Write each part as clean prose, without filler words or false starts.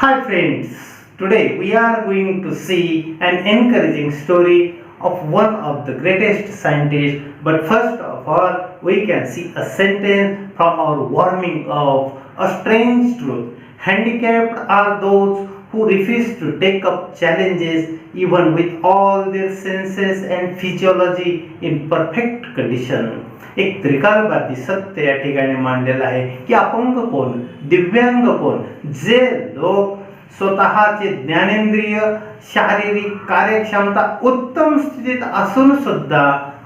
Hi friends, today we are going to see an encouraging story of one of the greatest scientists. But first of all, we can see a sentence from our warming up, a strange truth. Handicapped are those who refuse to take up challenges even with all their senses and physiology in perfect condition. एक त्रिकालबाधी सत्य या ठिकाणी मांडलेलं आहे की अपंग कोण, दिव्यांग कोण, जे लोक स्वतःचे ज्ञानेंद्रिय, शारीरिक कार्यक्षमता उत्तम स्थितीत असून सुद्धा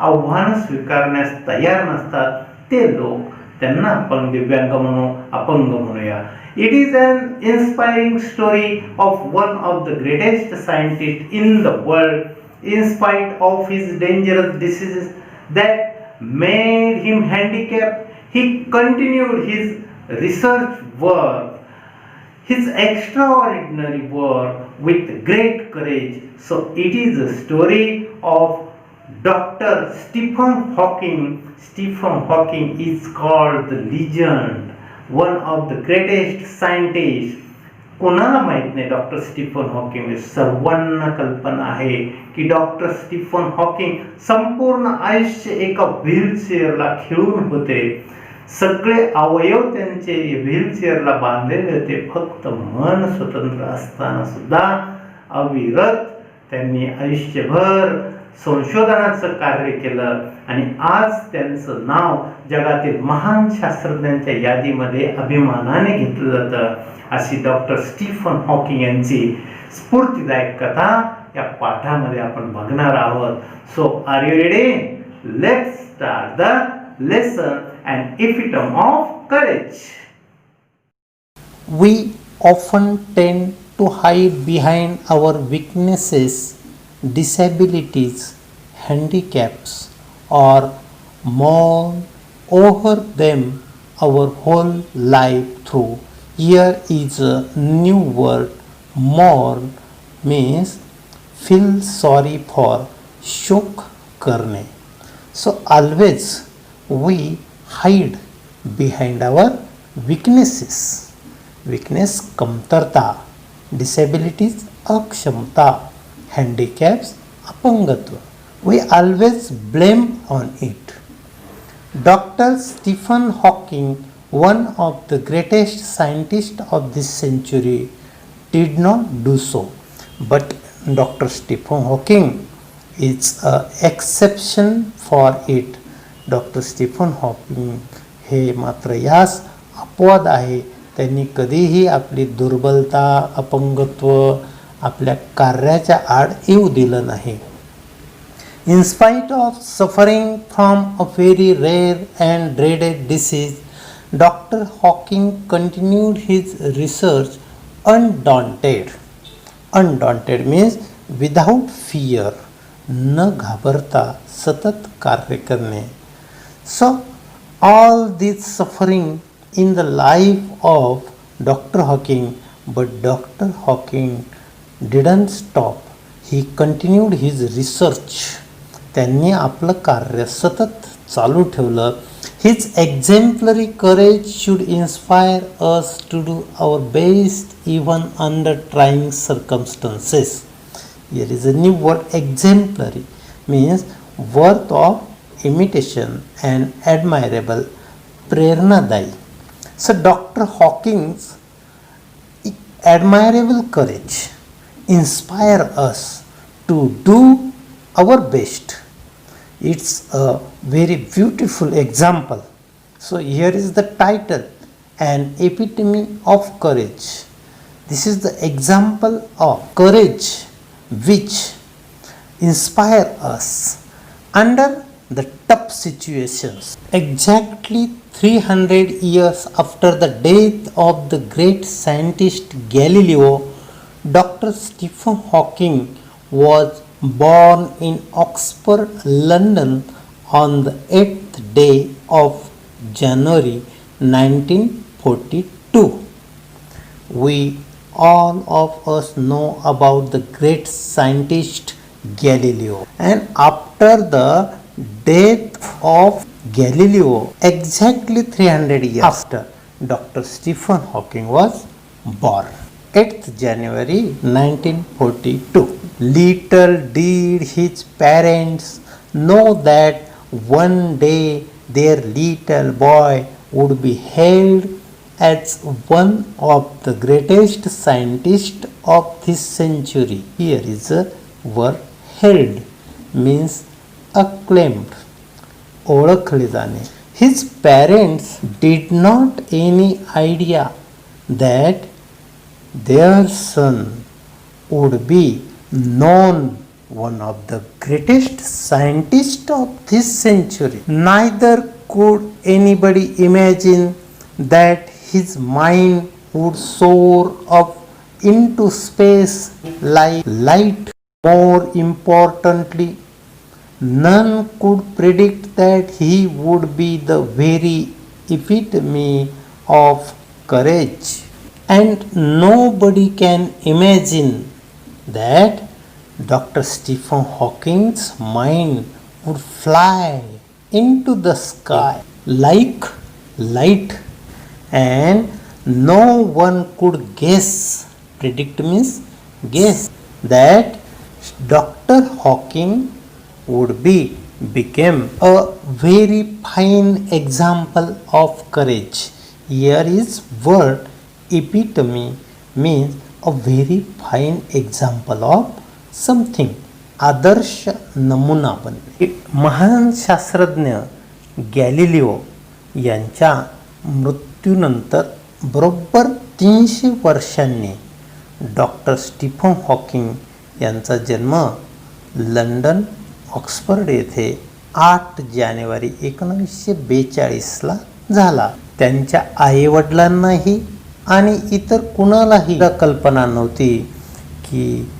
आव्हान स्वीकारण्यास तयार नसतात, ते लोक त्यांना आपण दिव्यांग म्हणू, अपंग म्हणूया. It is an inspiring story of one of the greatest scientists in the world. In spite of his dangerous diseases that made him handicapped, he continued his research work, his extraordinary work with great courage. So it is a story of Dr. Stephen Hawking. Stephen Hawking is called the legend, one of the greatest scientists. कोणाला माहित नाही doctor Stephen Hawking? सर्वांना कल्पना आहे की doctor Stephen Hawking संपूर्ण आयुष्य एका व्हीलचेअरला खिळून होते. सगळे अवयव त्यांचे व्हीलचेअरला बांधलेले होते. फक्त मन स्वतंत्र असताना सुद्धा अविरत त्यांनी आयुष्यभर संशोधनाचं कार्य केलं आणि आज त्यांचं नाव जगातील महान शास्त्रज्ञांच्या यादीमध्ये अभिमानाने घेतलं जातं. अशी डॉक्टर स्टीफन हॉकिंग यांची स्फूर्तिदायक कथा या पाठामध्ये आपण बघणार आहोत. So are you ready? Let's start the lesson and epitome of courage. We often tend to hide behind our weaknesses, disabilities, handicaps, or mourn over them our whole life through. Here is a new word. Mourn means feel sorry for, शोक करणे. So always we hide behind our weaknesses. Weakness कमतरता, disabilities अक्षमता, handicaps अपंगत्व. We always blame on it. Dr. Stephen Hawking, one of the greatest scientists of this century, did not do so. But Dr. Stephen Hawking is an exception for it. Doctor Stephen Hawking हे मात्र यास अपवाद आहे. त्यांनी कधीही आपली दुर्बलता, अपंगत्व आपल्या कार्याच्या आड येऊ दिलं नाही. In spite of suffering from a very rare and dreaded disease, Dr. Hawking continued his research undaunted. Undaunted means without fear, न घाबरता सतत कार्य करणे. So all this suffering in the life of Dr. Hawking, but Dr. Hawking didn't stop. He continued his research. त्यांनी आपलं कार्य सतत चालू ठेवलं. His exemplary courage should inspire us to do our best even under trying circumstances. Here is a new word. Exemplary means worth of imitation and admirable, प्रेरणादायी. So Dr. Hawking's admirable courage inspire us to do our best. It's a very beautiful example. So here is the title, an epitome of courage. This is the example of courage which inspire us under the tough situations. Exactly 300 years after the death of the great scientist Galileo, Dr. Stephen Hawking was born in Oxford, London on the 8th day of January 1942. We all of us know about the great scientist Galileo, and after the death of Galileo, exactly 300 years after, Dr. Stephen Hawking was born. 8th January 1942. Little did his parents know that one day their little boy would be hailed as one of the greatest scientists of this century. Here is a word hailed means acclaimed, ओळखले जाणे. His parents did not any idea that their son would be known one of the greatest scientists of this century. Neither could anybody imagine that his mind would soar up into space like light. More importantly, none could predict that he would be the very epitome of courage. And nobody can imagine that Dr. Stephen Hawking's mind would fly into the sky like light, and no one could guess, predict means guess, that Dr. Hawking would become a very fine example of courage. Here is word epitome means a very fine example of something, आदर्श नमुना बनणे. महान शास्त्रज्ञ Galileo यांच्या मृत्यूनंतर बरोबर 300 वर्षांनी doctor Stephen Hawking यांचा जन्म लंडन ऑक्सफर्ड येथे 8 जानेवारी 1942ला झाला. त्यांच्या आईवडिलांनाही आणि इतर कुणालाही कल्पना नव्हती की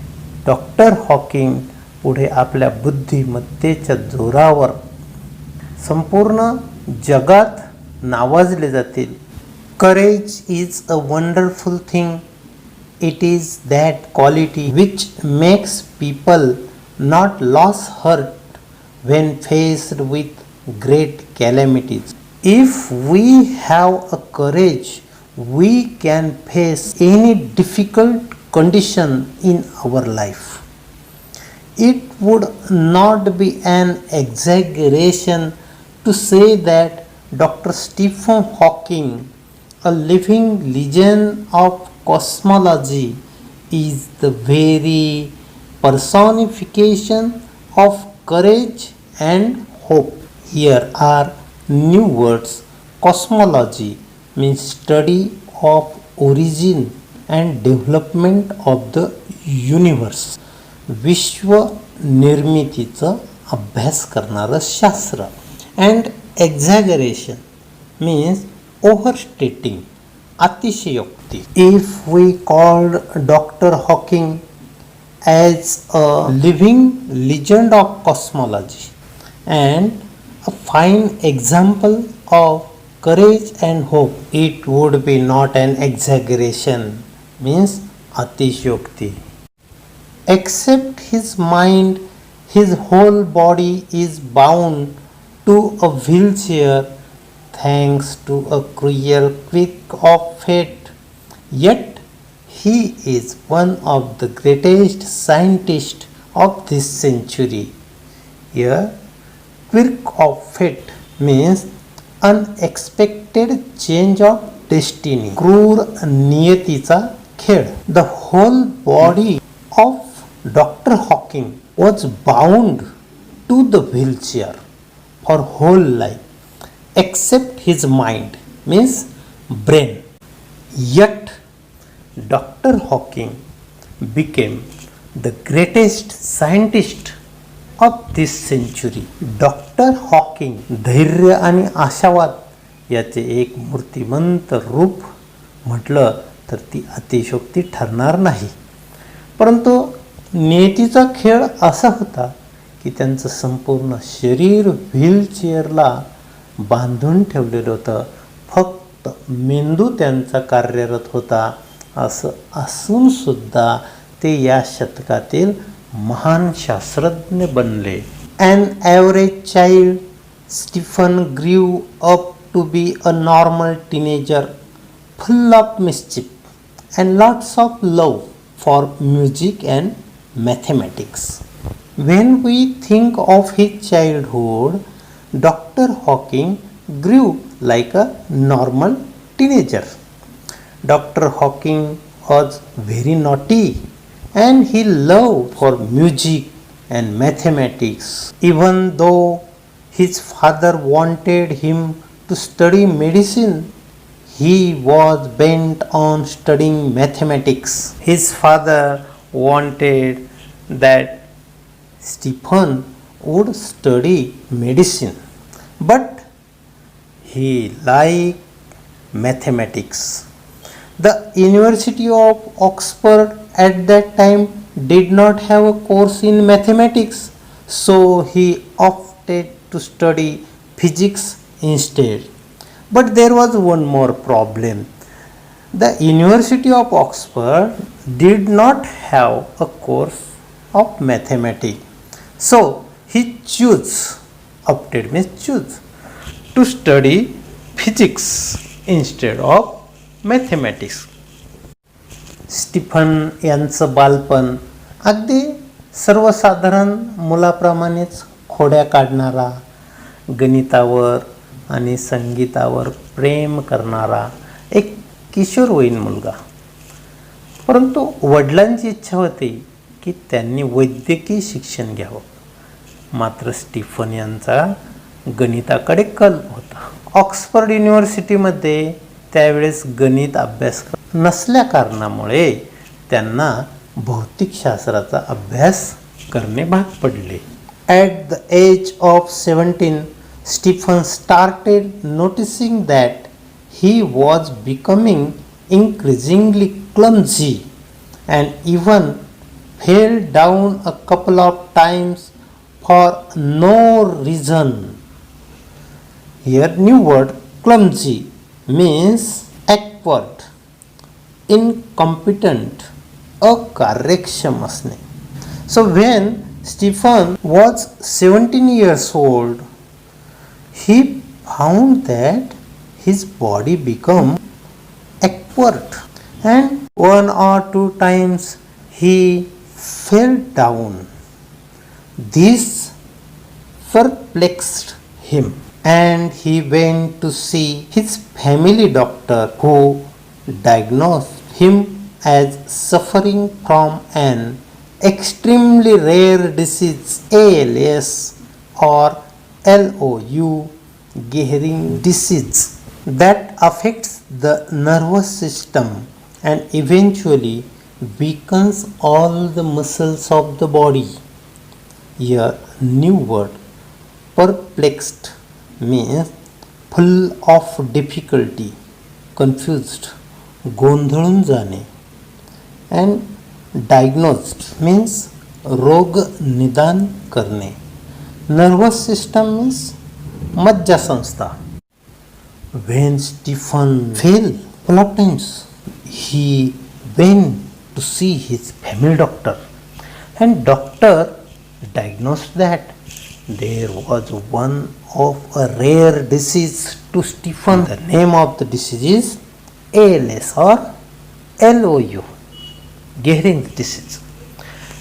डॉक्टर हॉकिंग पुढे आपल्या बुद्धिमत्तेच्या जोरावर संपूर्ण जगात नावाजले जातील. Courage is a wonderful thing. It is that quality which makes people not lose heart when faced with great calamities. If we have a courage, we can face any difficult condition in our life. It would not be an exaggeration to say that Dr. Stephen Hawking, a living legend of cosmology, is the very personification of courage and hope. Here are new words. Cosmology means study of origin and development of the universe. विश्व निर्मितीचा अभ्यास करणारं शास्त्र. And exaggeration means overstating, अतिशयोक्ती. If we called Dr. Hawking as a living legend of cosmology and a fine example of courage and hope, it would be not an exaggeration, means atishokti. Except his mind, his whole body is bound to a wheelchair thanks to a cruel quirk of fate. Yet he is one of the greatest scientists of this century. Here, quirk of fate means unexpected change of destiny. क्रूर नियतीचा खेळ. The whole body of Dr. Hawking was bound to the wheelchair for whole life, except his mind means brain. Yet Dr. Hawking became the greatest scientist of this century. Doctor Hawking धैर्य आणि आशावाद याचे एक मूर्तिमंत रूप म्हटलं तर ती अतिशयोक्ती ठरणार नाही. परंतु नियतीचा खेळ असा होता की त्यांचं संपूर्ण शरीर व्हीलचेअरला बांधून ठेवलेलं होतं. फक्त मेंदू त्यांचा कार्यरत होता. असं असून सुद्धा ते या शतकातील महान शास्त्रज्ञ बनले. An average child, Stephen grew up to be a normal teenager, full of mischief, and lots of love for music and mathematics. When we think of his childhood, Dr. Hawking grew like a normal teenager. Dr. Hawking was very naughty and he loved for music and mathematics. Even though his father wanted him to study medicine, he was bent on studying mathematics. His father wanted that Stephen would study medicine, but he liked mathematics. The University of Oxford at that time did not have a course in mathematics, so he opted to study physics instead. But there was one more problem. The University of Oxford did not have a course of mathematics. So he chose to study physics instead of mathematics. Stephen यांचं बालपण अगदी सर्वसाधारण मुलाप्रमाणेच खोड्या काढणारा, गणितावर आणि संगीतावर प्रेम करणारा एक किशोरवयीन मुलगा. परंतु वडिलांची इच्छा होती की त्यांनी वैद्यकीय शिक्षण घ्यावं. मात्र स्टीफन यांचा गणिताकडे कल होता. ऑक्सफर्ड युनिव्हर्सिटीमध्ये त्यावेळेस गणित अभ्यासक्रम नसल्या कारणामुळे त्यांना भौतिकशास्त्राचा अभ्यास करणे भाग पडले. At the age of 17, Stephen started noticing that he was becoming increasingly clumsy and even fell down a couple of times for no reason. Here new word clumsy means awkward, incompetent, अकार्यक्षम असणे. So when Stephen was 17 years old, he found that his body became awkward and one or two times he fell down. This perplexed him and he went to see his family doctor, who diagnosed him as suffering from an extremely rare disease, ALS or LOU, Gehring disease, that affects the nervous system and eventually weakens all the muscles of the body. Here new word perplexed means full of difficulty, confused, गोंधळून जाणे. and diagnosed means रोग निदान करणे. nervous system means मज्जासंस्था. When Stephen fell couple of times, he went to see his family doctor and doctor diagnosed that there was one of a rare disease to Stephen. The name of the disease is ALS or LOU, Gehring disease,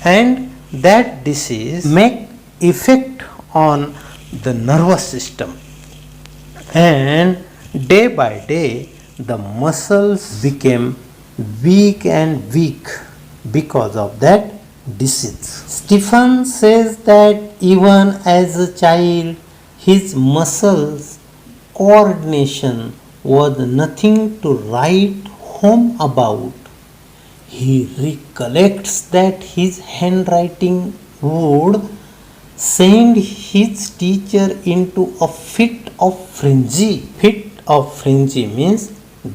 and that disease make effect on the nervous system, and day by day the muscles became weak and weak because of that disease. Stephen says that even as a child his muscles coordination was nothing to write home about. He recollects that his handwriting would send his teacher into a fit of frenzy. Fit of frenzy means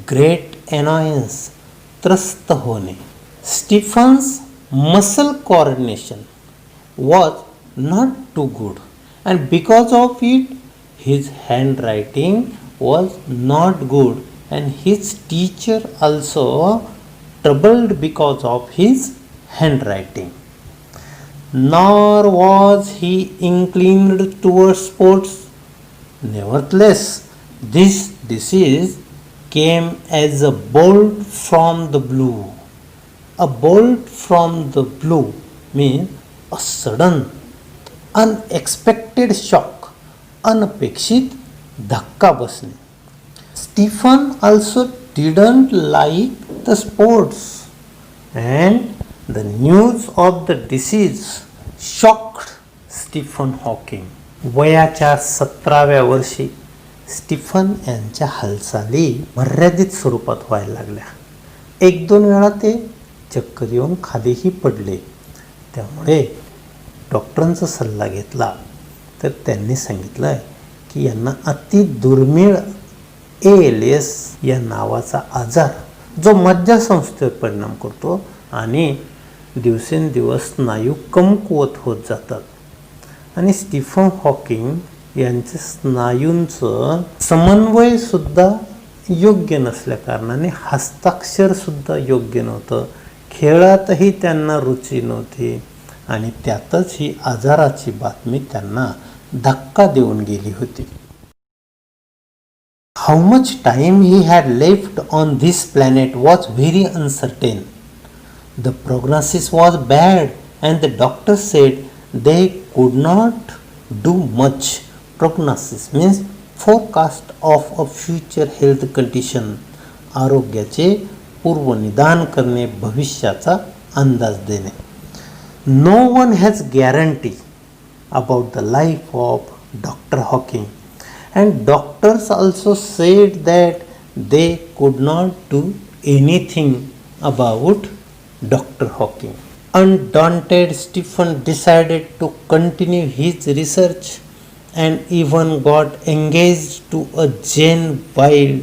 great annoyance, त्रस्त होणे. Stephen's muscle coordination was not too good, and because of it his handwriting was not good, and his teacher also troubled because of his handwriting. Nor was he inclined towards sports. Nevertheless, this disease came as a bolt from the blue. A bolt from the blue means a sudden, unexpected shock, अनपेक्षित धक्का बसणे. Stephen also didn't like the sports, and the news of the disease shocked Stephen Hawking. वयाच्या 17व्या वर्षी Stephen यांच्या हालचाली मर्यादित स्वरूपात व्हायला लागल्या. 1-2 वेळा ते चक्कर येऊन खालीही पडले. त्यामुळे डॉक्टरांचा सल्ला घेतला तर त्यांनी सांगितलं की यांना अति दुर्मिळ ALS या नावाचा आजार जो मज्जासंस्थेवर परिणाम करतो आणि दिवसेंदिवस स्नायू कमकुवत होत जातात आणि स्टीफन हॉकिंग यांचे स्नायूंचं समन्वयसुद्धा योग्य नसल्या कारणाने हस्ताक्षरसुद्धा योग्य नव्हतं. खेळातही त्यांना रुची नव्हती आणि त्यातच ही आजाराची बातमी त्यांना धक्का देऊन गेली होती. How much time he had left on this planet was very uncertain. The prognosis was bad and the doctor said they could not do much. Prognosis means forecast of a future health condition. आरोग्याचे पूर्वनिदान करणे, भविष्याचा अंदाज देणे. No one has guarantee about the life of Dr. Hawking. And doctors also said that they could not do anything about Dr. Hawking. Undaunted, Stephen decided to continue his research and even got engaged to a Jane Wilde.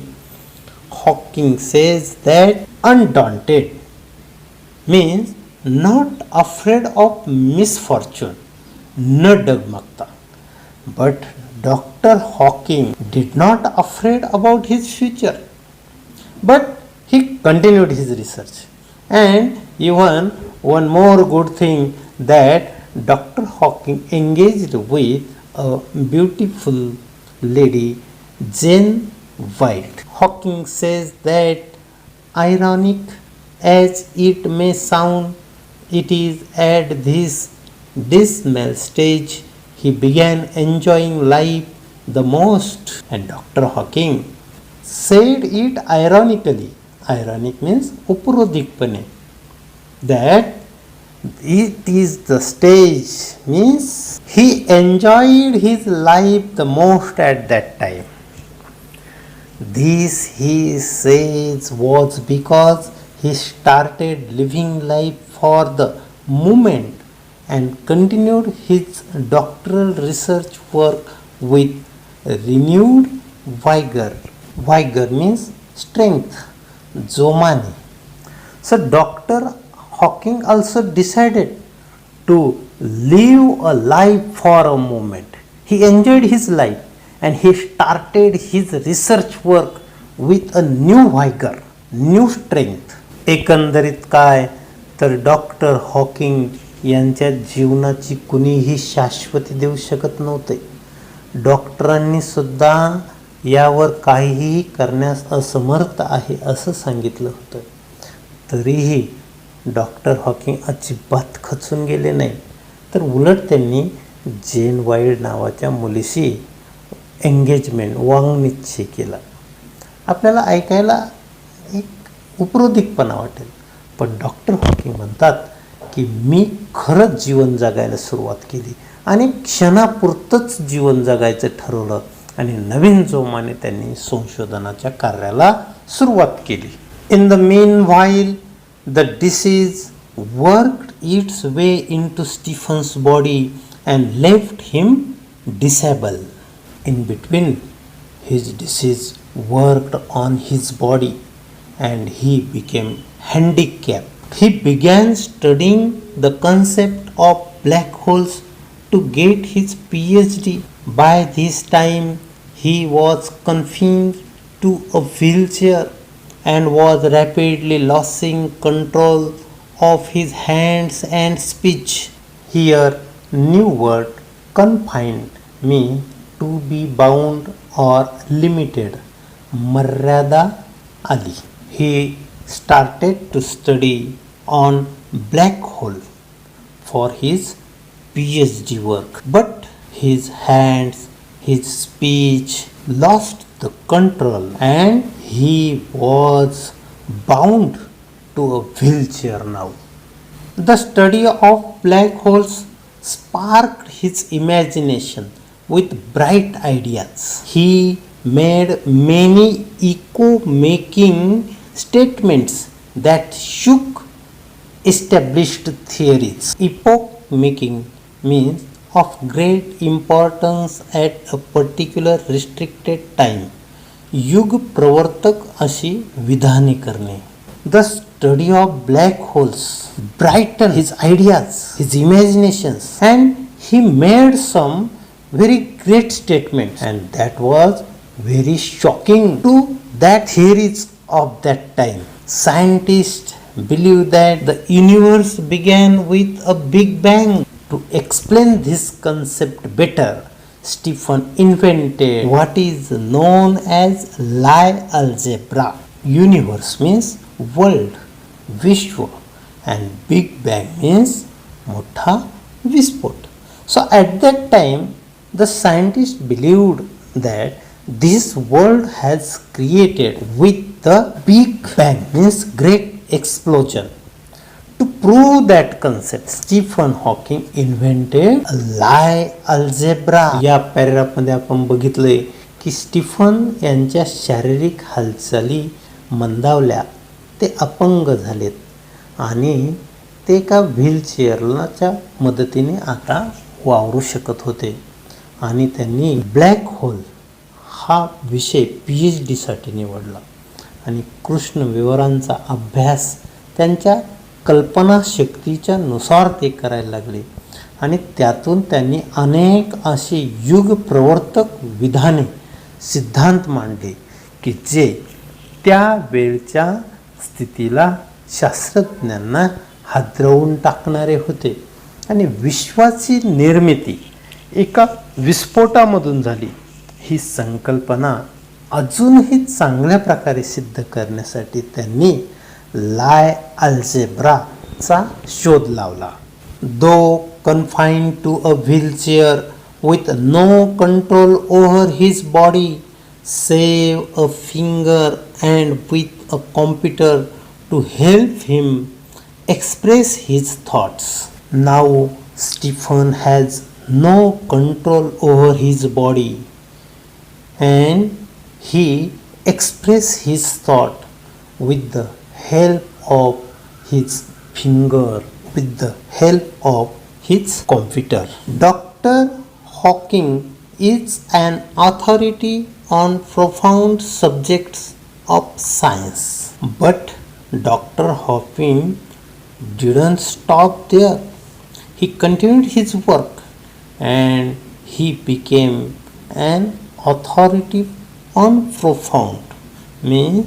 Hawking says that undaunted means not afraid of misfortune, न डगमगता. But Dr. Hawking did not afraid about his future, but he continued his research. And even one more good thing that Dr. Hawking engaged with a beautiful lady, Jane Wilde. Hawking says that ironic as it may sound, it is at this dismal stage he began enjoying life the most. And Dr. Hawking said it ironically. Ironic means उपरोधिकपणे. That it is the stage means he enjoyed his life the most at that time. This he says was because he started living life for the moment and continued his doctoral research work with renewed vigor. Vigor means strength, जोमाने. So Dr. Hawking also decided to live a life for a moment. He enjoyed his life and he started his research work with a new vigor, new strength. एकंदरीत काय तर doctor Hawking यांच्या जीवनाची कुणीही शाश्वती देऊ शकत नव्हते. डॉक्टरांनी सुद्धा यावर काहीही करण्यास असमर्थ आहे असं सांगितलं होतं. तरीही डॉक्टर हॉकिंग अजिबात खचून गेले नाही, तर उलट त्यांनी जेन वाईल्ड नावाच्या मुलीशी एंगेजमेंट वांगनिश्चय केला. आपल्याला ऐकायला एक उपरोधिकपणा वाटेल, पण डॉक्टर हॉकिंग म्हणतात की मी खरंच जीवन जगायला सुरुवात केली आणि क्षणापुरतंच जीवन जगायचं ठरवलं आणि नवीन जोमाने त्यांनी संशोधनाच्या कार्याला सुरुवात केली. In the meanwhile the disease worked its way into Stephen's body and left him disable. In between his disease worked on his body and he became handicapped. He began studying the concept of black holes to get his PhD. By this time, he was confined to a wheelchair and was rapidly losing control of his hands and speech. Here, new word confined means to be bound or limited. मर्यादा आली. He started to study on black hole for his PhD work, but his hands, his speech lost the control and he was bound to a wheelchair now. The study of black holes sparked his imagination with bright ideas. He made many echo-making statements that shook established theories. Epoch-making means of great importance at a particular restricted time. युग प्रवर्तक अशी विधाने करणे. The study of black holes brightened his ideas, his imaginations, and he made some very great statements, and that was very shocking to that theories of that time. Scientists believe that the universe began with a big bang. To explain this concept better, Stephen invented what is known as Lie algebra. Universe means world, Vishwa, and Big Bang means मोठा विस्फोट. So at that time, the scientists believed that this world has created with the Big Bang means great explosion. To prove that concept, Stephen Hawking invented a Lie algebra. या पॅराग्राफमध्ये आपण बघितले की Stephen यांच्या शारीरिक हालचाली मंदावल्या, ते अपंग झालेत आणि ते एका व्हीलचेअरच्या मदतीने आता वावरू शकत होते आणि त्यांनी ब्लॅक होल हा विषय PhDसाठी निवडला आणि कृष्ण विवरांचा अभ्यास त्यांच्या कल्पनाशक्तीच्या नुसार ते करायला लागले आणि त्यातून त्यांनी अनेक अशी युग प्रवर्तक विधाने सिद्धांत मांडले की जे त्या वेळच्या स्थितीला शास्त्रज्ञांना हादरवून टाकणारे होते. आणि विश्वाची निर्मिती एका विस्फोटामधून झाली ही संकल्पना अजूनही चांगल्या प्रकारे सिद्ध करण्यासाठी त्यांनी लाय अल्जेब्राचा शोध लावला. Though confined to a wheelchair with no control over his body save a finger and with a computer to help him express his thoughts. Now Stephen has no control over his body and he expresses his thought with the help of his finger, with the help of his computer. Dr. Hawking is an authority on profound subjects of science. But Dr. Hawking didn't stop there. He continued his work and he became an authority on profound means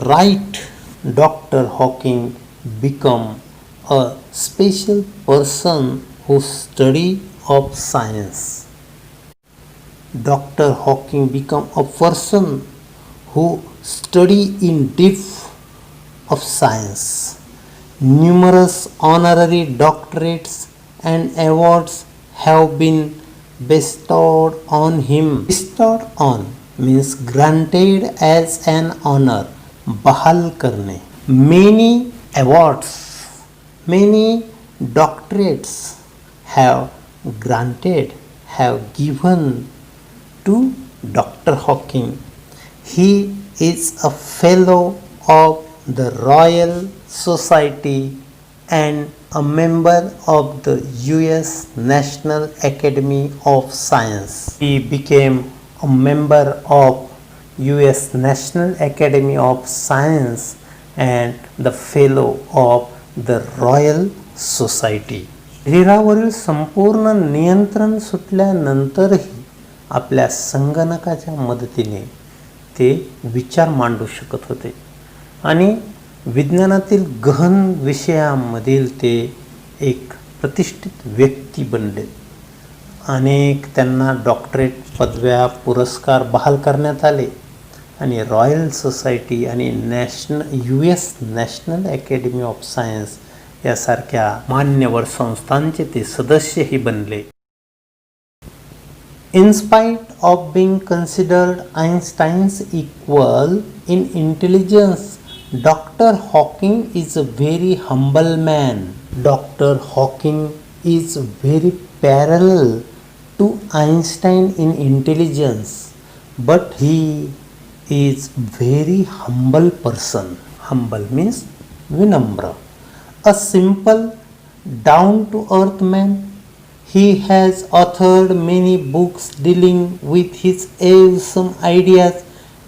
right. Dr. Hawking became a special person who studied of science. Dr. Hawking became a person who studied in depth of science. Numerous honorary doctorates and awards have been bestowed on him. Bestowed on means granted as an honor. बहाल करणे. Many awards, many doctorates have given to Dr. Hawking. He is a fellow of the Royal Society and a member of the US National Academy of Science. He became a member of US National Academy of Science and the fellow of the Royal Society. शरीरावरील संपूर्ण नियंत्रण सुटल्यानंतरही आपल्या संगणकाच्या मदतीने ते विचार मांडू शकत होते आणि विज्ञानातील गहन विषयांमधील ते एक प्रतिष्ठित व्यक्ती बनले. अनेक त्यांना डॉक्टरेट पदव्या पुरस्कार बहाल करण्यात आले आणि रॉयल सोसायटी आणि US national academy of science यासारख्या मान्यवर संस्थांचे ते सदस्यही बनले. In spite of being considered Einstein's equal in intelligence, Dr. Hawking is a very humble man. Dr. Hawking is very parallel to Einstein in intelligence, but he is very humble person. Humble means vinamra. A simple, down-to-earth man. He has authored many books dealing with his awesome ideas,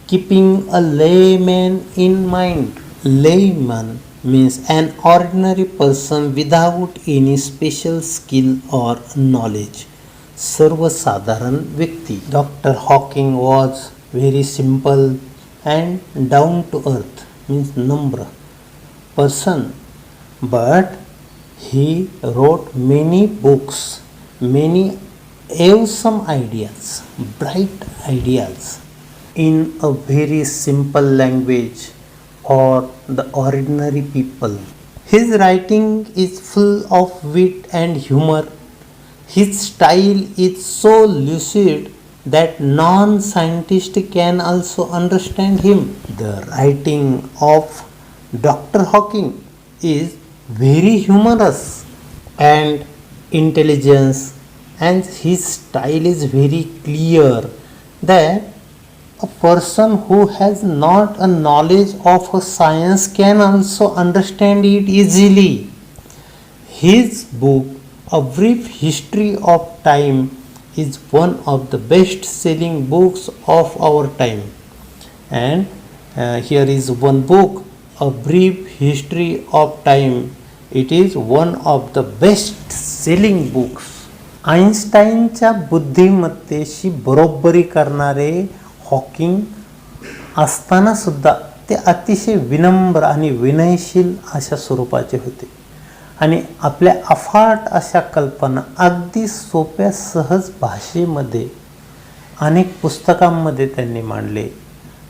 keeping a layman in mind. Layman means an ordinary person without any special skill or knowledge. सर्वसाधारण व्यक्ती. Dr. Hawking was very simple and down to earth means number person, but he wrote many books, many awesome ideas, bright ideas in a very simple language for the ordinary people. His writing is full of wit and humor. His style is so lucid that non-scientist can also understand him. The writing of Dr. Hawking is very humorous and intelligence, and his style is very clear that a person who has not a knowledge of a science can also understand it easily. His book, A Brief History of Time, is one of the best selling books of our time. And here is one book, A Brief History of Time. It is one of the best selling books. आइन्स्टाईनच्या बुद्धिमत्तेशी बरोबरी करणारे Hawking असताना सुद्धा ते अतिशय विनम्र आणि विनयशील अशा स्वरूपाचे होते आणि आपल्या अफाट अशा कल्पना अगदी सोप्या सहज भाषेमध्ये अनेक पुस्तकांमध्ये त्यांनी मांडले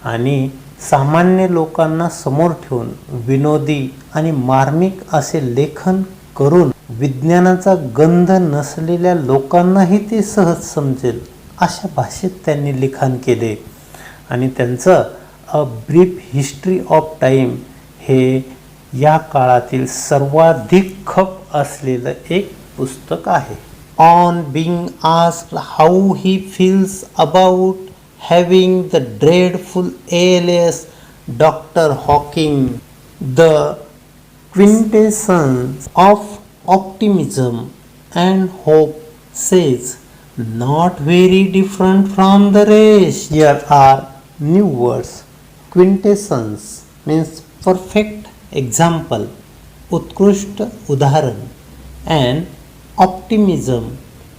आणि सामान्य लोकांना समोर ठेवून विनोदी आणि मार्मिक असे लेखन करून विज्ञानाचा गंध नसलेल्या लोकांनाही ते सहज समजेल अशा भाषेत त्यांनी लिखाण केले आणि त्यांचं a brief history of time हे या काळातील सर्वाधिक खप असलेलं एक पुस्तक आहे. On being asked how he feels about having the dreadful alias doctor Hawking, the quintessence of optimism and hope, says, not very different from the rest. Here are new words. Quintessence means perfect example, उत्कृष्ट उदाहरण, and optimism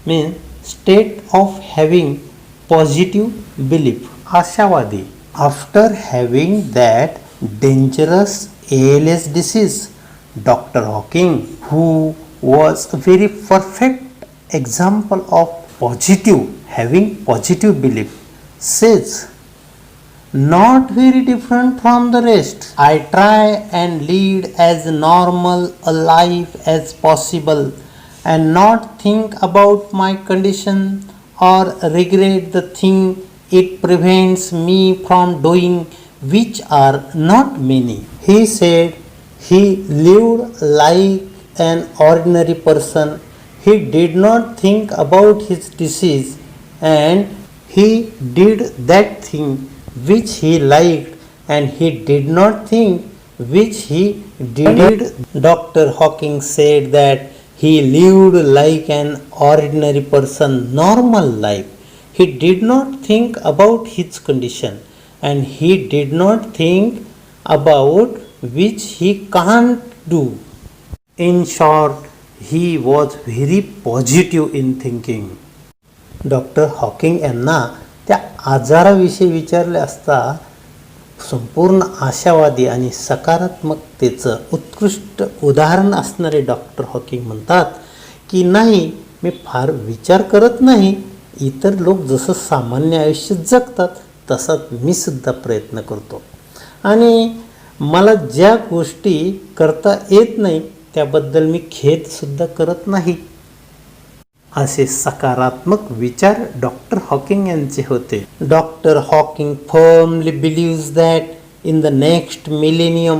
means state of having positive belief, आशावादी. After having that dangerous ALS disease, Dr. Hawking, who was a very perfect example of having positive belief, says, not very different from the rest. I try and lead as normal a life as possible and not think about my condition or regret the thing it prevents me from doing, which are not many. He said he lived like an ordinary person. He did not think about his disease and he did that thing which he liked and he did not think which he did. Dr. Hawking said that he lived like an ordinary person, normal life. He did not think about his condition and he did not think about which he can't do. In short, he was very positive in thinking. Doctor Hawking यांना त्या आजाराविषयी विचारले असता संपूर्ण आशावादी आणि सकारात्मकतेचं उत्कृष्ट उदाहरण असणारे डॉक्टर हॉकिंग म्हणतात की नाही, मी फार विचार करत नाही, इतर लोक जसं सामान्य आयुष्य जगतात तसाच मी सुद्धा प्रयत्न करतो आणि मला ज्या गोष्टी करता येत नाही त्याबद्दल मी खेदसुद्धा करत नाही. असे सकारात्मक विचार डॉक्टर हॉकिंग यांचे होते. Doctor Hawking firmly believes that in the next millennium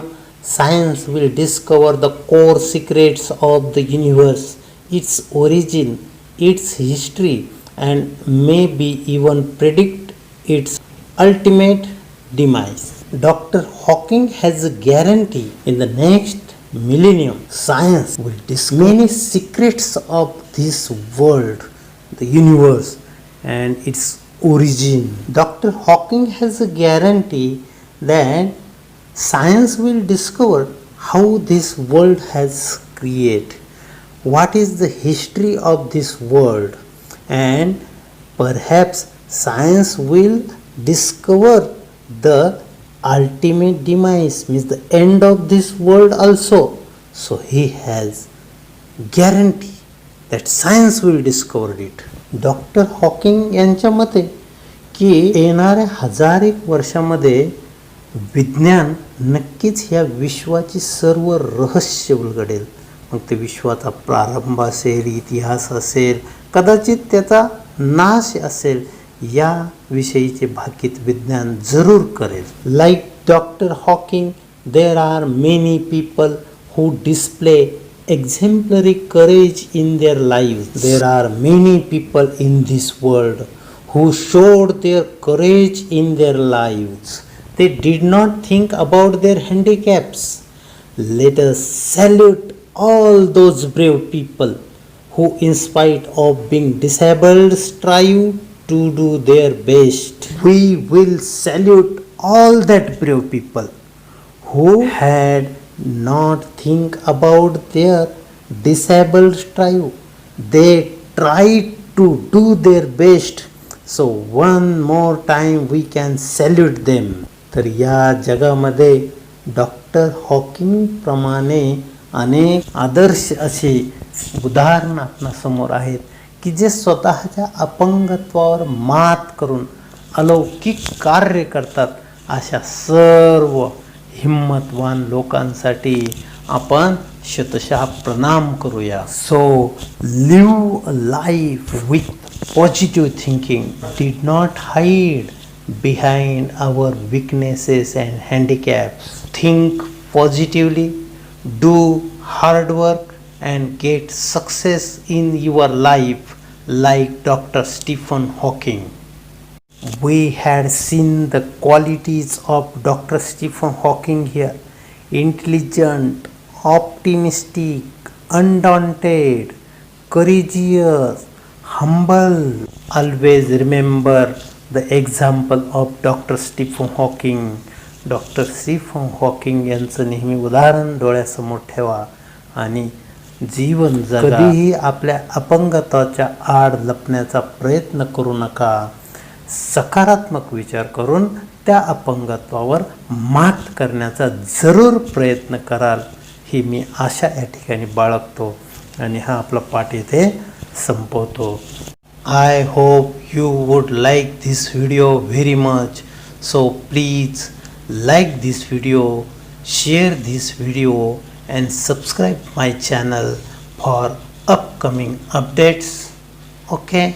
science will discover the core secrets of the universe, its origin, its history and maybe even predict its ultimate demise. Dr. Hawking has a guarantee in the next millennium science will discover many secrets of this world, the universe and its origin. Dr. Hawking has a guarantee that science will discover how this world has created, what is the history of this world, and perhaps science will discover the ultimate demise, means the end of this world also. So he has guarantee that science will discover it. Doctor Hawking यांच्या मते की येणाऱ्या 1000 वर्षामध्ये विज्ञान नक्कीच ह्या विश्वाची सर्व रहस्य उलगडेल. मग ते विश्वाचा प्रारंभ असेल, इतिहास असेल, कदाचित त्याचा नाश असेल, या विषयीचे भाकीत विज्ञान जरूर करेल. Like doctor Hawking there are many people who display exemplary courage in their lives. There are many people in this world who showed their courage in their lives. They did not think about their handicaps. Let us salute all those brave people who, in spite of being disabled, strive to do their best. We will salute all that brave people who had not think about their disabled strive. They tried to do their best. So one more time we can salute them. तर या जगामध्ये doctor Hawking प्रमाणे अनेक आदर्श असे उदाहरण आपणासमोर आहेत की जे स्वतःच्या अपंगत्वावर मात करून अलौकिक कार्य करतात. अशा सर्व हिम्मतवान लोकांसाठी आपण शतशः प्रणाम करूया. So live a life with positive thinking. Did not hide behind our weaknesses and handicaps. Think positively, do hard work and get success in your life like Dr. Stephen Hawking. We had seen the qualities of Dr. Stephen Hawking here. Intelligent, optimistic, undaunted, courageous, humble. Always remember the example of Dr. Stephen Hawking. Doctor Stephen Hawking यांचं नेहमी उदाहरण डोळ्यासमोर ठेवा आणि जीवन जगा. कधीही आपल्या अपंगत्वाच्या आड लपण्याचा प्रयत्न करू नका. सकारात्मक विचार करून त्या अपंगत्वावर मात करण्याचा जरूर प्रयत्न कराल, ही मी आशा या ठिकाणी बाळगतो आणि हा आपला पाठ इथे संपवतो. I hope you would like this video very much. So please like this video, share this video and subscribe my channel for upcoming updates. Okay.